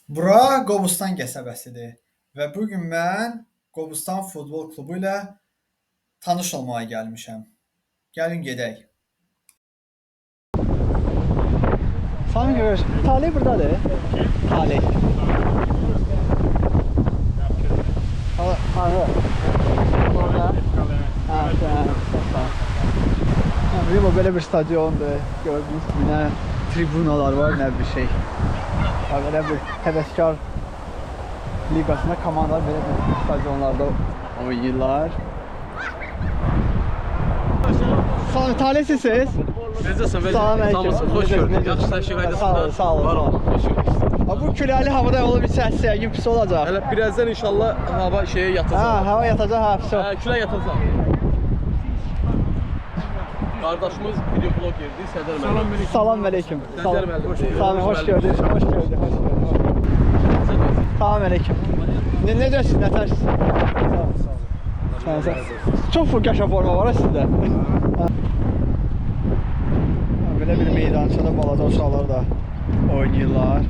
Bura Qobustan qəsəbəsidir və bu gün mən Qobustan futbol klubu ilə tanış olmağa gəlmişəm. Gəlin gedək. Sami görür. Talih buradadır. Talih. Orada. Bu belə bir stadiondur. Gördüyünüz kimi nə tribunalar var, nə bir şey. Belə bir həvəskar liqasında komandalar belə bir stadionlarda oynayırlar. Salam, Talih sizsiniz? Necəsən? Salam əleykum. Xoş gördük. Yaxşı təşkil qaydasında. Sağ olun. Var olun. Xoş gördük. Bu küləli havada olub içərisi yəqin pis olacaq. Hələ birazdan inşallah hava şeyə yatacaq. Hava yatacaq, pis o. Külə yatacaq. Qardaşımız video blog yerdi, Sədər müəllim. Salam əleykum. Sədər müəllim. Salam, xoş gördük. Salam əleykum. Necəsiz, nətərsiniz? Sağ olun. Çox qəşəng forma var sizdə. Belə bir meydançada balaca uşaqlar da oynayırlar.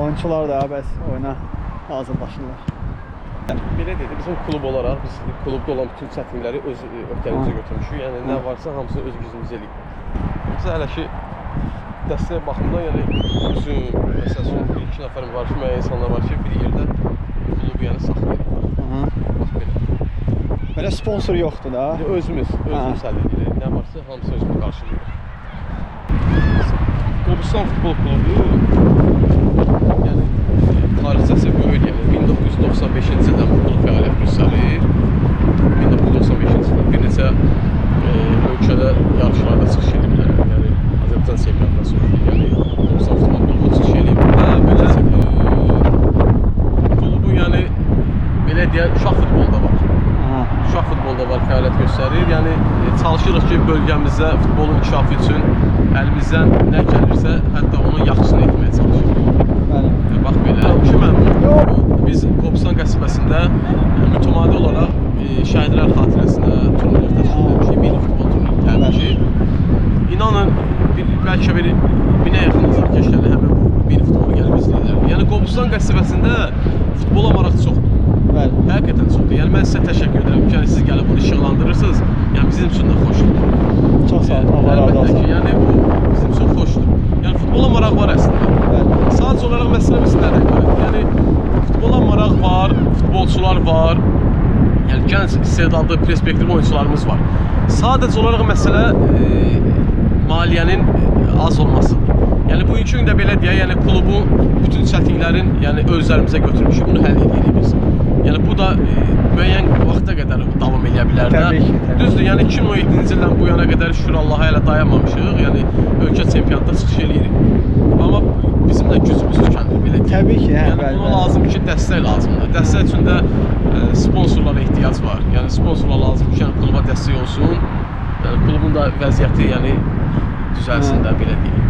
Oyunçular da bəs oyuna hazırlaşırlar. Belə dedi, bizim klub olaraq biz klubda olan bütün çətinlikləri öz öhdəmizə götürmüşük. Yəni nə varsa hamısını öz gücümüzə eləyik. Biz hələ ki dəstək baxımından yəni bizim məsələn bir iki nəfər var ki, müəyyən insanlar var ki, bir yerdə klubu yəni saxlayırlar. Bax belə. Belə sponsor yoxdur da. Özümüz həll edirik. Nə varsa hamısı özümüz qarşılayırıq. Qobustan futbol klubu yəni tarixçəsi böyük yəni 1995-ci ildən bu klub fəaliyyət göstərir. 1995-ci ildə bir neçə ölkədə yarışlarda çıxış ediblər. Yəni Azərbaycan çempionatına sonra yəni Qobustan futbol klubu çıxış edib. Belə klubu yəni belə deyək uşaq futbolda var. Uşaq futbolda var, fəaliyyət göstərir. Yəni çalışırıq ki, bölgəmizdə futbolun inkişafı üçün əlimizdən nə gəlirsə, hətta onun yaxşısını etməyə çalışırıq. Bəli. Bax belə. Biz Qobustan qəsəbəsində mütəmadi olaraq şəhidlər xatirəsinə turnirlər təşkil etmişik. Milli futbol turniri təbii ki. İnanın, bəlkə bir 1000-ə yaxın azarkeşləri həmin bu milli futbolu gəlib izləyirlər. Yəni Qobustan qəsəbəsində futbola maraq çoxdur. Bəli. Həqiqətən çoxdur. Yəni mən sizə təşəkkür edirəm ki, siz gəlib bunu işıqlandırırsınız. Yəni bizim üçün də xoşdur. Çox sağ olun. Allah razı olsun. Əlbəttə ki, yəni bu bizim üçün xoşdur. Yəni futbola maraq var əslində. Bəli. Sadəcə olaraq məsələmiz nədir? Yəni futbola maraq var, futbolçular var. Yəni gənc istedadlı, perspektiv oyunçularımız var. Sadəcə olaraq məsələ maliyyənin az olmasıdır. Yəni bugünkü gündə belə deyək, yəni klubu bütün çətinliklərin yəni özlərimizə götürmüşük, bunu həll edirik biz. Yəni bu da müəyyən vaxta qədər davam edə bilər də. Təbii ki, təbii. Düzdür, yəni 2017-ci ildən bu yana qədər şükür Allaha hələ dayanmamışıq. Yəni ölkə çempionatda çıxış eləyirik. Amma bizim də gücümüz tükəndir belə deyək. Təbii ki, hə, yəni bəli. buna lazım ki, dəstək lazımdır. Dəstək üçün də sponsorlara ehtiyac var. Yəni sponsorlar lazım ki, yəni kluba dəstək olsun. Yəni klubun da vəziyyəti yəni düzəlsin də belə deyək.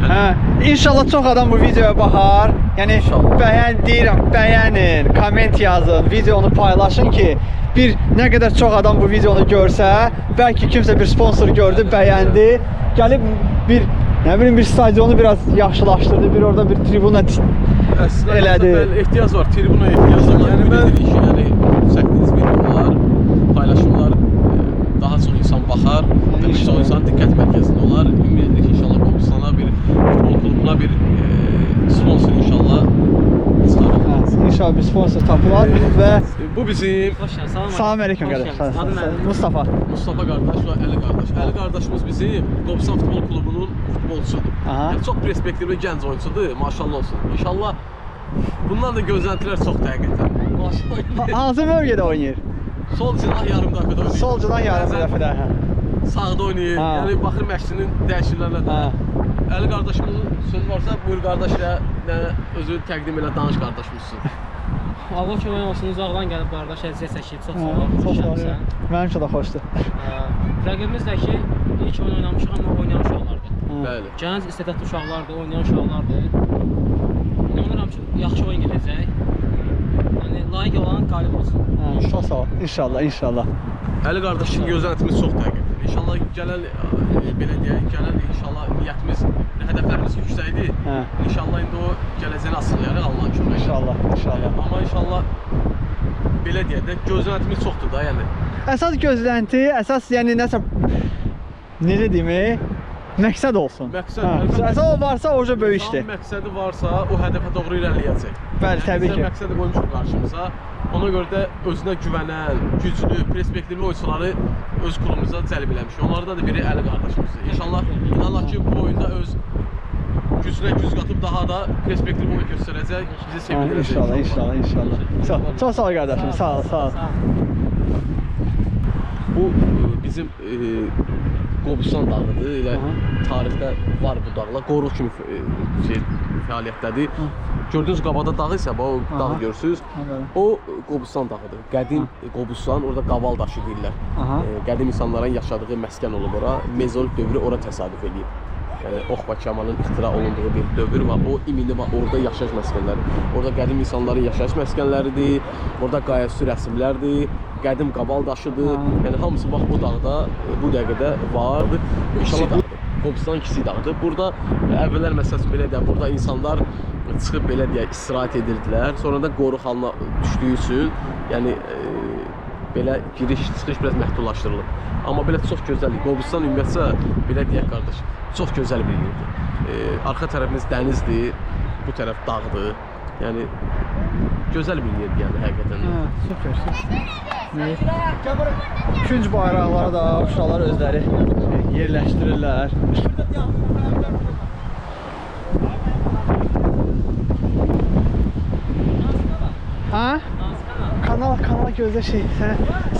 Hə, inşallah çox adam bu videoya baxar. Yəni bəyənin, komment yazın, videonu paylaşın ki, nə qədər çox adam bu videonu görsə, bəlkə kimsə bir sponsor gördü, bəyəndi, gəlib bir stadionu biraz yaxşılaşdırdı, bir orada bir tribuna elədi. Ehtiyac var, tribuna ehtiyac var. Yəni mən çəkdiyiniz videolar, paylaşımlar daha çox insan baxar, çox insan diqqət mərkəzində olar. Ümid edirik inşallah Qobustana bir futbol klubuna bir sponsor inşallah çıxarır. İnşallah bir sponsor tapılar və bu bizim salam əleykum qardaş. Mustafa qardaş və Əli qardaş. Əli qardaşımız bizim Qobustan futbol klubunun futbolçusudur. Yəni çox perspektivli gənc oyunçudur, maşallah olsun. İnşallah bundan da gözləntilər çoxdur həqiqətən. Hansı mövqedə oynayır? Sol cinah yarım dəfədə oynayır. Sol cinah yarım dəfədə. Sağda oynayır. Yəni baxır məşqçinin dəyişikliklərinə. Əli qardaşımızın sözü varsa, buyur qardaş ilə özü təqdim elə danış qardaşımızsın. Allah kömək olsun, uzaqdan gəlib qardaş əziyyət çəkib, çox sağ ol. Çox sağ ol. Mənim üçün də xoşdur. Rəqibimiz də ki, ilk oyun oynamışıq, amma oynayan uşaqlardır. Bəli. Gənc istedadlı uşaqlardır, oynayan uşaqlardır. İnanıram ki, yaxşı oyun gedəcək. Yəni, layiq olan qalib olsun. Çox sağ ol. İnşallah, inşallah. Əli qardaşın gözləntimiz çoxdur həqiqətən. İnşallah gələn belə deyək, gələn inşallah niyyətimiz, hədəflərimiz yüksəkdir. Hə. İnşallah indi o gələcəyini asılıyarıq Allahın köməyi ilə. İnşallah, inşallah. Amma inşallah belə deyək də gözləntimiz çoxdur da, yəni. Əsas gözlənti, əsas yəni nəsə necə deyim, məqsəd olsun. Məqsəd, Hə, əlbəttə. əsas o varsa orada böyük işdir. İnsanın məqsədi varsa, o hədəfə doğru irəliləyəcək. Bəli, təbii ki. Biz də məqsədi qoymuşuq qarşımıza. Ona görə də özünə güvənən, güclü, perspektivli oyunçuları öz klubumuza cəlb eləmişik. Onlardan da biri Əli qardaşımızdır. İnşallah inanaq ki, bu oyunda öz gücünə güc qatıb daha da perspektivli oyun göstərəcək, bizi sevindirəcək. İnşallah, inşallah, inşallah. Çox sağ ol qardaşım, sağ ol, sağ ol. Bu bizim Qobustan dağıdır. Elə tarixdə var bu dağlar. Qoruq kimi fəaliyyətdədir. Gördüyünüz qabada dağ isə, o dağ görürsünüz. O Qobustan dağıdır. Qədim Qobustan, orada qaval daşı deyirlər. Qədim insanların yaşadığı məskən olub ora. Mezolit dövrü ora təsadüf edib. Yəni Oxba Kamalın ixtira olunduğu bir dövr var. O imini var, orada yaşayış məskənləri. Orada qədim insanların yaşayış məskənləridir. Orada qayəüstü rəsmlərdir. Qədim qaval daşıdır. Yəni hamısı bax bu dağda bu dəqiqədə vardır. Kiçik dağdır. Qobustan kiçik dağdır. Burada əvvəllər məsələn belə deyək, burada insanlar çıxıb belə deyək istirahət edirdilər. Sonra da qoruq halına düşdüyü üçün, yəni belə giriş-çıxış biraz məhdudlaşdırılıb. Amma belə çox gözəldir. Qobustan ümumiyyətcə belə deyək qardaş, çox gözəl bir yerdir. Arxa tərəfimiz dənizdir, bu tərəf dağdır. Yəni gözəl bir yerdir yəni həqiqətən. Süper, süper. Künc bayraqları da uşaqlar özləri yerləşdirirlər. Ha? Kanal gözlə şey.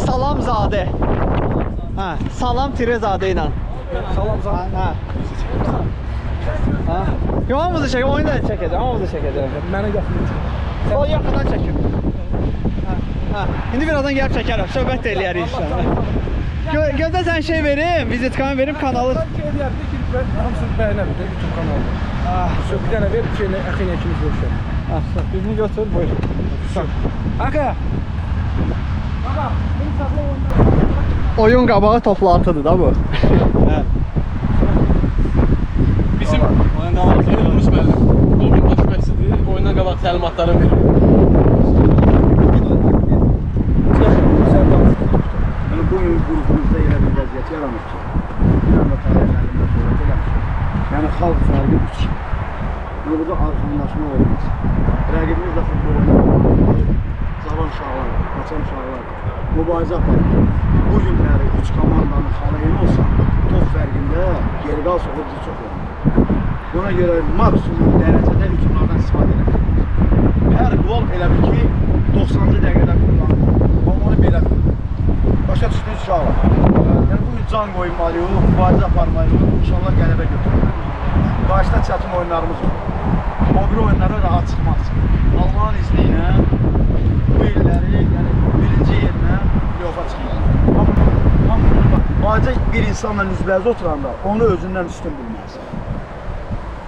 Salamzadə. Ha, Salam-Zadə ilə. Salamzadə. Ha. Ha. Yo, hamımızı çəkəcəm, oyunu da çəkəcəm, hamımızı çəkəcəm. Mənə yaxın. O yaxından çəkim. Ha. İndi birazdan gəlib çəkərəm, söhbət də eləyərik inşallah. Gözlə sən şey verim, vizitkamı verim, kanalı. Hamısını bəyənər də YouTube kanalı. Bir dənə ver, bir şeylə əxin ikimiz görüşək. Birini götür, buyur. Aka. Oyun qabağı toplantıdır da bu. Bizim oyunumuz bəli. Oyun baş məqsədi oyundan qabaq təlimatların verir. Yəni bu gün qrupumuzda elə bir vəziyyət yaranır ki, bir anda tarixlərində söhbət eləmiş. Yəni xalq fərqi 3. Yəni burada arxanlaşma olmaz. Rəqibimiz də futbol oynayır. Cavan uşaqlar, qaçan uşaqlar mübarizə aparır. Bu günləri 3 komandanın xalayını olsa, top fərqində geri qalsa o bizi çox olur. Buna görə maksimum dərəcədə hücumlardan istifadə edilir. Hər gol elə bir ki 90-cı dəqiqədə kullanılır. Onu belə başa düşdüyünüz uşaqlar. Yəni bu can qoymalıyıq, mübarizə aparmalıyıq, inşallah qələbə götürürük. Qarşıda çətin oyunlarımız var. O bir oyunlara rahat çıxmaq üçün. Allah'ın izni ilə bu illəri yəni birinci yerinə yoxa çıxırlar. Amma bacı bir insanla üzbəüz oturanda onu özündən üstün bilməlisən.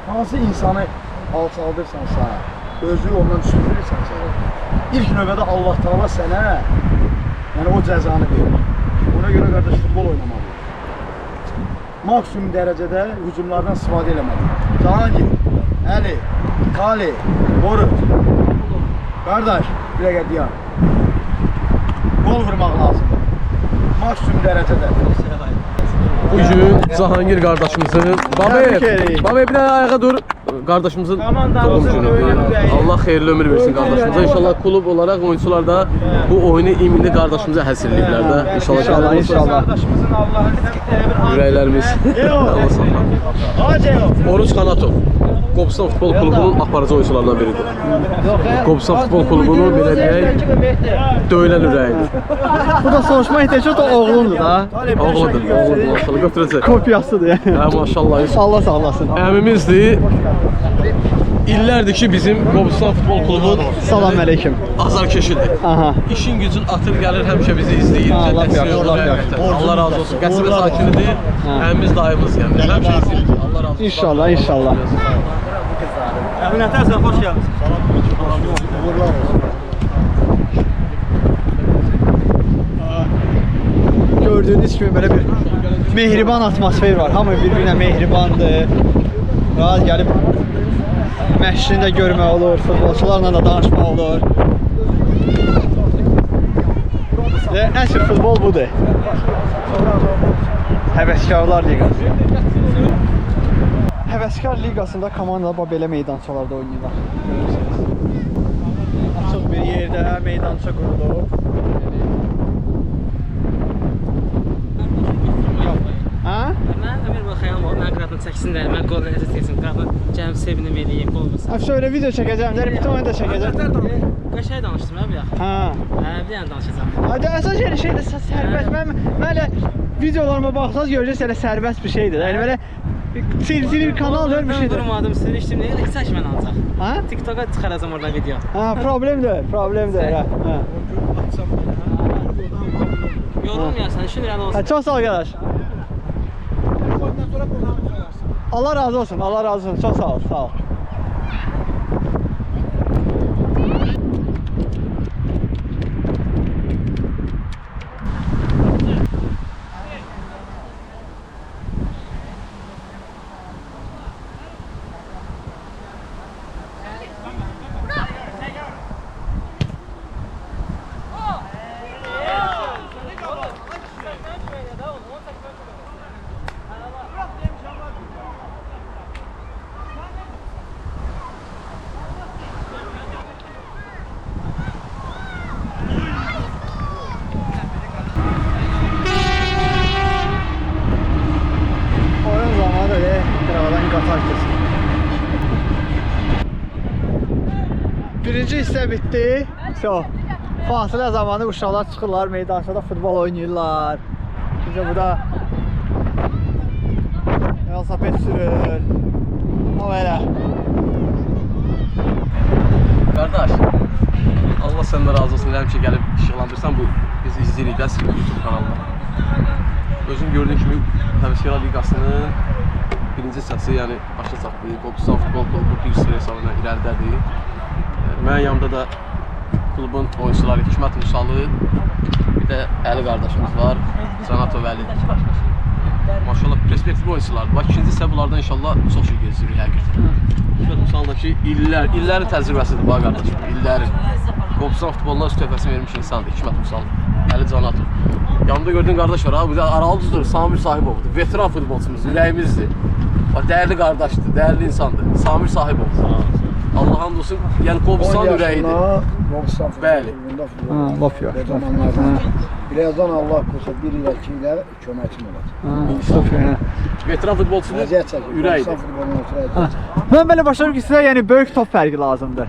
Hansı insanı alçaldırsansa, özü ondan üstün bilirsansa, ilk növbədə Allah Taala sənə yəni o cəzanı verir. Ona görə qardaş futbol oynamalıyıq. Maksimum dərəcədə hücumlardan istifadə eləməliyik. Cahangir, Əli, Kali, Borut. Qardaş, bir dəqiqə deyəm. Gol vurmaq lazımdır. Maksimum dərəcədə. Bugün Cahangir qardaşımızın Babay bir dənə ayağa dur. Qardaşımızın doğum günüdür. Allah xeyirli ömür versin qardaşımıza. İnşallah klub olaraq oyunçular da bu oyunu iminli qardaşımıza həsrləyiblər də. İnşallah. Qardaşımızın Allah'ın Ürəklərimiz. Oruç Qanatov. Qobustan Futbol Klubunun aparıcı oyunçularından biridir. Qobustan Futbol Klubunu belə deyək, döyülən ürəyidir. Bu da soruşma ehtiyacı da oğlumdur da. Oğludur, maşallah götürəcək. Kopyasıdır yəni. Hə, maşallah. Allah sağ olasın. Əmimizdir. İllərdir ki bizim Qobustan Futbol Klubunun Salam əleykum. azarkeşidir. Aha. İşin gücün atır gəlir, həmişə bizi izləyir, Allah dəstək yaxşı, olur Allah həqiqətən. yaxşı. Allah razı olsun. Qəsbə sakinidir, əmimiz dayımız yəni. Həmişə izləyir. Allah razı olsun. İnşallah, inşallah. Əmin Ətərsən, xoş gəlmişsin. Gördüğünüz gibi böyle bir mehriban atmosfer var. Hamı bir-birinə mehribandır. Rahat gəlib məşqini də görmək olur, futbolçularla da danışmaq olur. Və əsl futbol budur. Həvəskarlar Liqası. Həvəskar Liqasında komandalar belə meydançalarda oynayırlar. Görürsünüz. Açıq bir yerdə meydança qurulub. Ha? Mən Ömür Baxayam o, mən qrafın çəkisində, mən qolunu əziz etsin, qrafın cəmi sevinim eləyim, qolunu. Şöyle video çəkəcəm, bir tane də çəkəcəm. Qəşəng danışdım ha bir yaxın. Ha. Bir dənə danışacağım. Hadi əsas yeri şeydə sərbəst. Mən elə videolarıma baxsaz görəcəksiniz elə sərbəst bir şeydir. Yəni belə silsili bir kanal ver bir şeydir. Durmadım, sürüşdüm, nə qədər çəkmən ancaq. Ha? TikTok'a çıxaracağım orada video. Ha, problemdir. Ha. Yorulmayasan, şükür olsun. Ha, çox sağ ol qardaş. Allah razı olsun, Allah razı olsun. Çox sağ ol, sağ ol. Oyun zamanı öyle kralan qatar kesin. Birinci hissə bitti. So, fasilə zamanı uşaqlar çıxırlar, meydançada futbol oynayırlar. Bizə burada velosiped sürür. O belə. Qardaş, Allah səndən razı olsun. Həmişə gəlib işıqlandırsan bu bizi izləyirik də sizin YouTube kanalında. Özün gördüyün kimi Həvəskarlar Liqasının birinci səsi, yəni başa çatdı. Qobustan Futbol Klubu bir sıra hesabına irəlidədir. Mənim yanımda da klubun oyunçuları Hikmət Musalı, bir də Əli qardaşımız var, Canato Vəli. Maşallah perspektiv oyunçulardır. Bax, ikinci isə bunlardan inşallah çox şey gözləyirik həqiqətən. Hikmət Musalıdakı illərin təcrübəsidir bax qardaşım, illərin. Qobustan futboluna öz töhfəsini vermiş insandır Hikmət Musalı, Əli Canato. Yanımda gördüyün qardaş var ha, bu da Aralıqdır, Samir Sahibovudur. Veteran futbolçumuz, ürəyimizdir. Dəyərli qardaşdır, dəyərli insandır. Samir Sahibov. Allah hamd olsun, yəni Qobustan ürəyidir. Bəli. Laf yox. Birazdan Allah qoysa bir ilə iki ilə köməkçim olacaq. Veteran futbolçunun Əziyyət çəkir. ürəyidir. Mən belə başladım ki, sizə yəni böyük top fərqi lazımdır.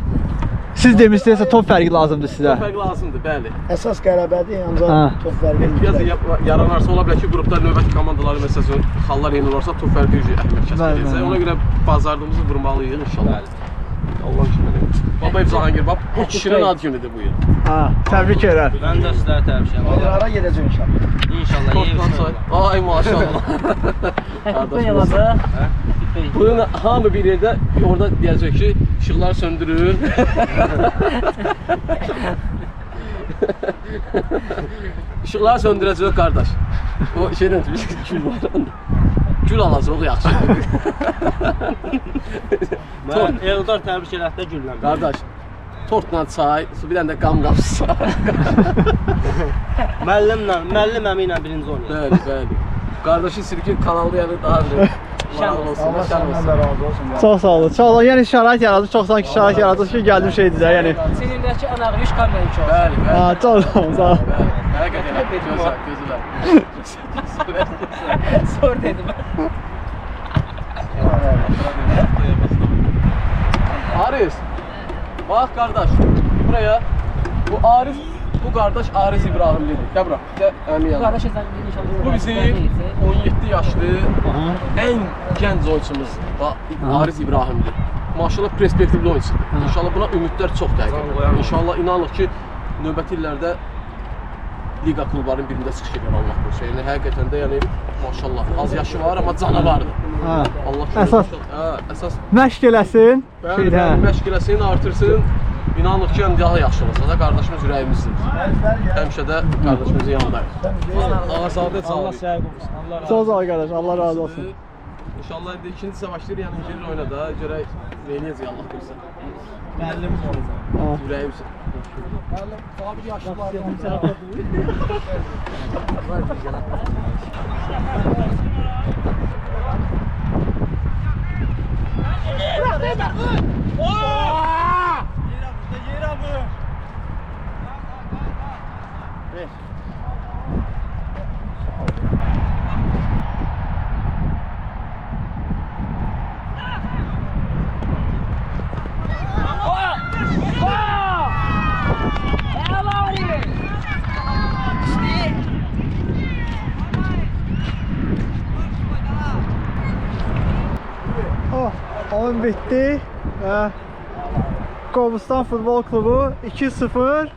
Siz demişsinizsə top fərqi lazımdır sizə. Top fərqi lazımdır, bəli. Əsas qələbədir, ancaq top fərqi. Biraz yaranarsa ola bilər ki, qrupda növbəti komandaları məsələn xallar yeni olarsa top fərqi əhəmiyyət kəsb edəcək. Ona görə bazardığımızı vurmalıyıq inşallah. Allah şükür. Babayev Cahangir, bax bu kişinin ad günüdür bu il. Ha, təbrik edirəm. Mən də sizlərə təbrik edirəm. Hara gedəcək inşallah. İnşallah Kortlansa. Ay maşallah. Qardaşımız. Bunun hamı bir yerdə orada deyəcək ki, işıqları söndürün. İşıqları söndürəcək qardaş. O şeydən gül var. Gül alacaq yaxşı. Mən Eldar təbrik elətdə gülləməm. Qardaş, tortla çay, bir dənə də qam qapısı. Müəllim əmi ilə birinci oynayır. Bəli, bəli. Qardaşın sirki kanalda yəni daha bir maraqlı olsun, Allah şən səndən olsun. də razı olsun. Çox sağ olun. Çox olun. Yəni şərait yaradı, çox sanki şərait yaradı ki, gəldim şeydir də, yəni. Sinindəki anağı 3 kamera ki olsun. Bəli, bəli. Ha, çox sağ olun, sağ olun. Həqiqətən gözlər. Sor dedim. Aris, bak kardeş, buraya. Bu Arif, bu kardeş Aris İbrahimlidir. Gel bura, gel əmin yanına. Qardaş inşallah. Bu bizim 17 yaşlı en genç oyuncumuz Aris İbrahim'dir. Maşallah perspektivli oyuncudur. İnşallah buna ümidlər çox dəqiq. İnşallah inanırıq ki, növbəti illərdə liqa klubların birində çıxış edir Allah qoysa. Yəni həqiqətən də yəni maşallah az yaşı var amma canavardır. Ha. Allah Əsas əsas məşq eləsin. bəli, məşq eləsin, artırsın. İnanırıq ki, daha yaxşı olacaq da qardaşımız ürəyimizdir. Həmişə də qardaşımızın yanındayıq. Ağazadə sağ Allah olun. səhv olsun. Allah razı Çox sağ ol qardaş. Allah razı olsun. İnşallah ikinci savaşdır, yəni girir oyuna da görək neyniyəcək Allah bilsin. Müəllim olacaq. Ha. Ürəyimizdir. Oh, oyun bitti və Qobustan Futbol Klubu 2-0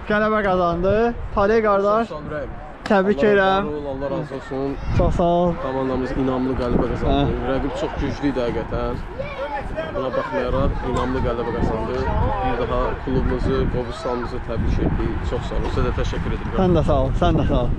qələbə qazandı. Taley qardaş, Sağ ol ürəyim. təbrik Allah edirəm. var ol, Allah razı olsun. Çox sağ ol. Komandamız inamlı qələbə qazandı. Rəqib çox güclü idi həqiqətən. Buna baxmayaraq inamlı qələbə qazandı. Bir daha klubumuzu, Qobustanımızı təbrik etdik. Çox sağ olun. Sizə də təşəkkür edirəm. Sən də sağ ol, sən də sağ ol.